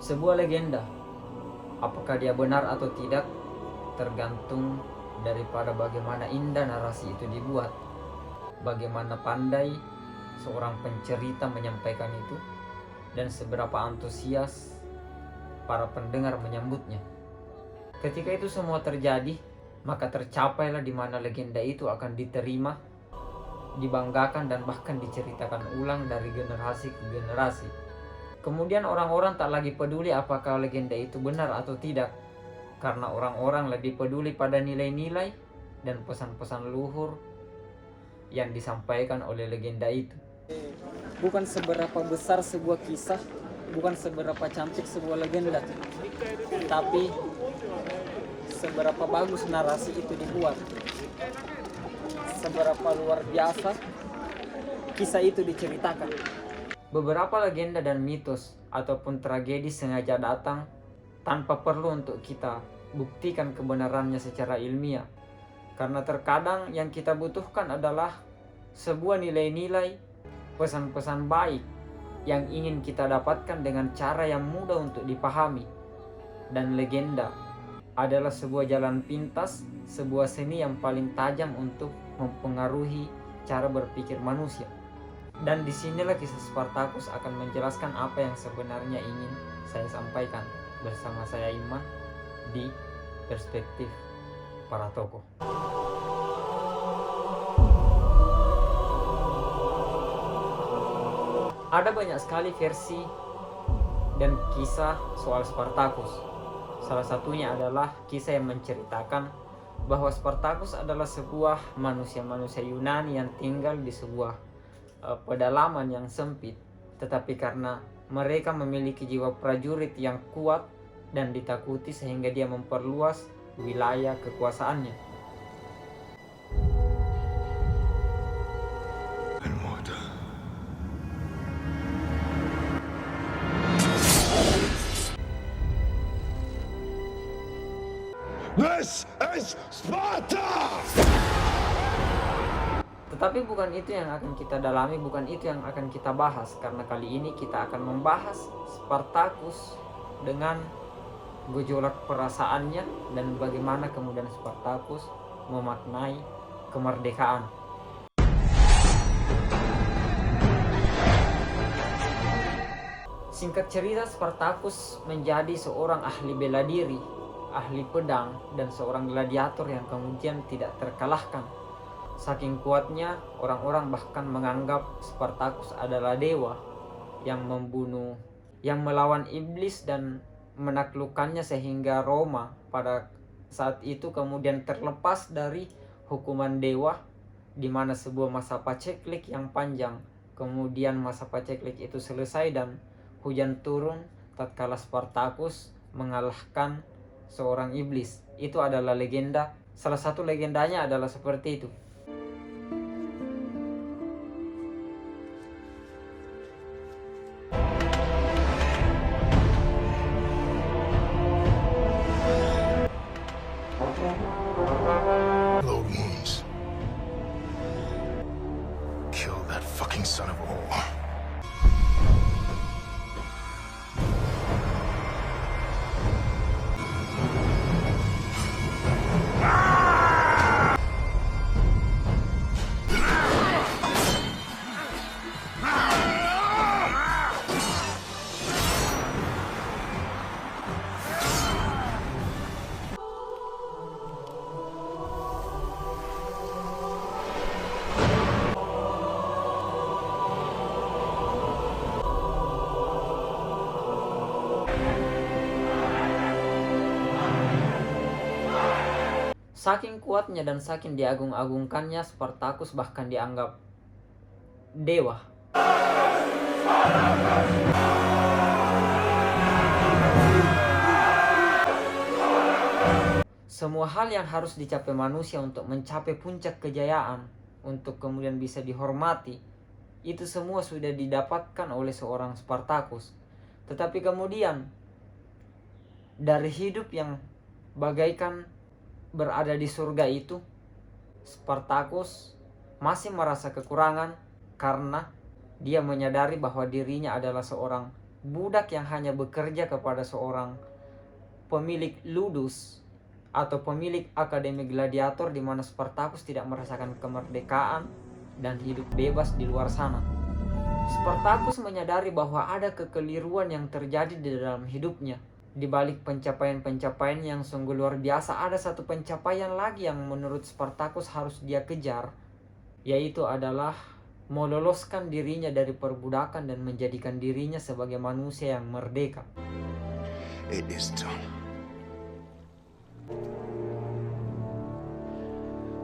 Sebuah legenda, apakah dia benar atau tidak, tergantung daripada bagaimana indah narasi itu dibuat, bagaimana pandai seorang pencerita menyampaikan itu, dan seberapa antusias para pendengar menyambutnya. Ketika itu semua terjadi, maka tercapailah di mana legenda itu akan diterima, dibanggakan, dan bahkan diceritakan ulang dari generasi ke generasi. Kemudian orang-orang tak lagi peduli apakah legenda itu benar atau tidak, karena orang-orang lebih peduli pada nilai-nilai dan pesan-pesan luhur yang disampaikan oleh legenda itu. Bukan seberapa besar sebuah kisah, bukan seberapa cantik sebuah legenda, tapi seberapa bagus narasi itu dibuat, seberapa luar biasa kisah itu diceritakan. Beberapa legenda dan mitos ataupun tragedi sengaja datang tanpa perlu untuk kita buktikan kebenarannya secara ilmiah. Karena terkadang yang kita butuhkan adalah sebuah nilai-nilai, pesan-pesan baik yang ingin kita dapatkan dengan cara yang mudah untuk dipahami. Dan legenda adalah sebuah jalan pintas, sebuah seni yang paling tajam untuk mempengaruhi cara berpikir manusia. Dan disinilah kisah Spartacus akan menjelaskan apa yang sebenarnya ingin saya sampaikan bersama saya Iman di Perspektif Para Tokoh. Ada banyak sekali versi dan kisah soal Spartacus. Salah satunya adalah kisah yang menceritakan bahwa Spartacus adalah sebuah manusia-manusia Yunani yang tinggal di sebuah pedalaman yang sempit, tetapi karena mereka memiliki jiwa prajurit yang kuat dan ditakuti sehingga dia memperluas wilayah kekuasaannya. This is Sparta! Tetapi bukan itu yang akan kita dalami, bukan itu yang akan kita bahas, karena kali ini kita akan membahas Spartacus dengan gejolak perasaannya dan bagaimana kemudian Spartacus memaknai kemerdekaan. Singkat cerita, Spartacus menjadi seorang ahli bela diri, ahli pedang, dan seorang gladiator yang kemudian tidak terkalahkan. Saking kuatnya, orang-orang bahkan menganggap Spartacus adalah dewa yang membunuh, yang melawan iblis dan menaklukkannya sehingga Roma pada saat itu kemudian terlepas dari hukuman dewa, di mana sebuah masa paceklik yang panjang. Kemudian masa paceklik itu selesai dan hujan turun tatkala Spartacus mengalahkan seorang iblis. Itu adalah legenda. Salah satu legendanya adalah seperti itu. Load wounds. Kill that fucking son of a whore. Saking kuatnya dan saking diagung-agungkannya, Spartacus bahkan dianggap dewa. Semua hal yang harus dicapai manusia untuk mencapai puncak kejayaan, untuk kemudian bisa dihormati, itu semua sudah didapatkan oleh seorang Spartacus. Tetapi kemudian dari hidup yang bagaikan berada di surga itu, Spartacus masih merasa kekurangan karena dia menyadari bahwa dirinya adalah seorang budak yang hanya bekerja kepada seorang pemilik ludus atau pemilik akademi gladiator, di mana Spartacus tidak merasakan kemerdekaan dan hidup bebas di luar sana. Spartacus menyadari bahwa ada kekeliruan yang terjadi di dalam hidupnya. Di balik pencapaian-pencapaian yang sungguh luar biasa, ada satu pencapaian lagi yang menurut Spartacus harus dia kejar, yaitu adalah meloloskan dirinya dari perbudakan dan menjadikan dirinya sebagai manusia yang merdeka. It is done.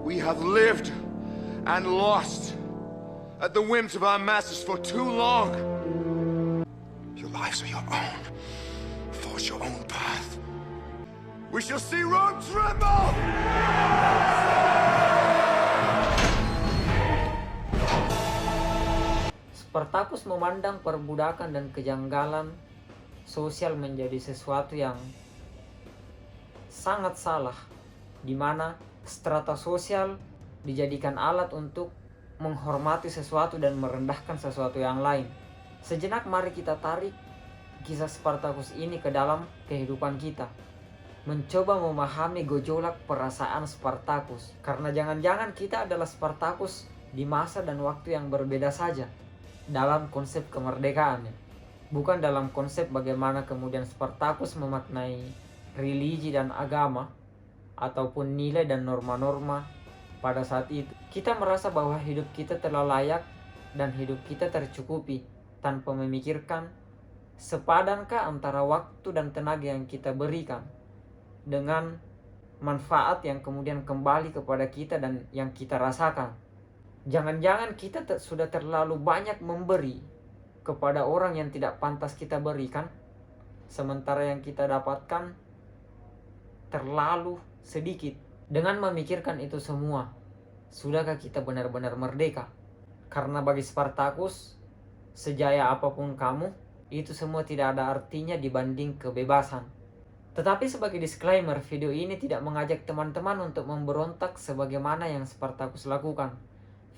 We have lived and lost at the whims of our masters for too long. Your lives are your own. Forge your own path. We shall see Rome tremble! Spartacus memandang perbudakan dan kejanggalan sosial menjadi sesuatu yang sangat salah, di mana strata sosial dijadikan alat untuk menghormati sesuatu dan merendahkan sesuatu yang lain. Sejenak mari kita tarik kisah Spartacus ini ke dalam kehidupan kita, mencoba memahami gejolak perasaan Spartacus, karena jangan-jangan kita adalah Spartacus di masa dan waktu yang berbeda saja dalam konsep kemerdekaannya, bukan dalam konsep bagaimana kemudian Spartacus memaknai religi dan agama ataupun nilai dan norma-norma pada saat itu. Kita merasa bahwa hidup kita telah layak dan hidup kita tercukupi, tanpa memikirkan sepadankah antara waktu dan tenaga yang kita berikan dengan manfaat yang kemudian kembali kepada kita dan yang kita rasakan. Jangan-jangan kita sudah terlalu banyak memberi kepada orang yang tidak pantas kita berikan, sementara yang kita dapatkan terlalu sedikit. Dengan memikirkan itu semua, sudahkah kita benar-benar merdeka? Karena bagi Spartacus, sejaya apapun kamu, itu semua tidak ada artinya dibanding kebebasan. Tetapi sebagai disclaimer, video ini tidak mengajak teman-teman untuk memberontak sebagaimana yang Spartacus lakukan.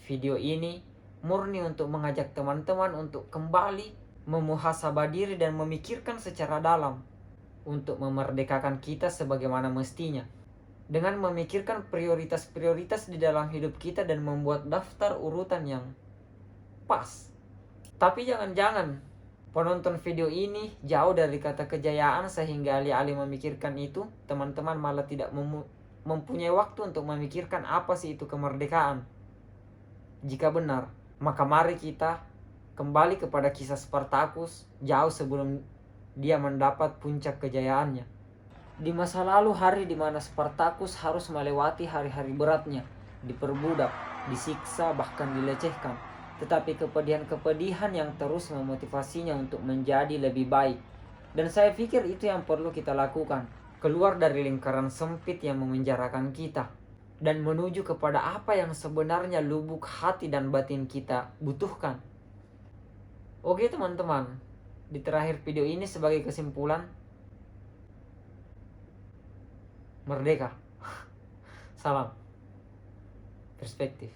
Video ini murni untuk mengajak teman-teman untuk kembali memuhasabah diri dan memikirkan secara dalam untuk memerdekakan kita sebagaimana mestinya, dengan memikirkan prioritas-prioritas di dalam hidup kita dan membuat daftar urutan yang pas. Tapi jangan-jangan penonton video ini jauh dari kata kejayaan, sehingga alih-alih memikirkan itu, teman-teman malah tidak mempunyai waktu untuk memikirkan apa sih itu kemerdekaan. Jika benar, maka mari kita kembali kepada kisah Spartacus jauh sebelum dia mendapat puncak kejayaannya. Di masa lalu, hari di mana Spartacus harus melewati hari-hari beratnya, diperbudak, disiksa, bahkan dilecehkan. Tetapi kepedihan-kepedihan yang terus memotivasinya untuk menjadi lebih baik. Dan saya pikir itu yang perlu kita lakukan. Keluar dari lingkaran sempit yang memenjarakan kita, dan menuju kepada apa yang sebenarnya lubuk hati dan batin kita butuhkan. Oke teman-teman, di terakhir video ini sebagai kesimpulan, merdeka. Salam perspektif.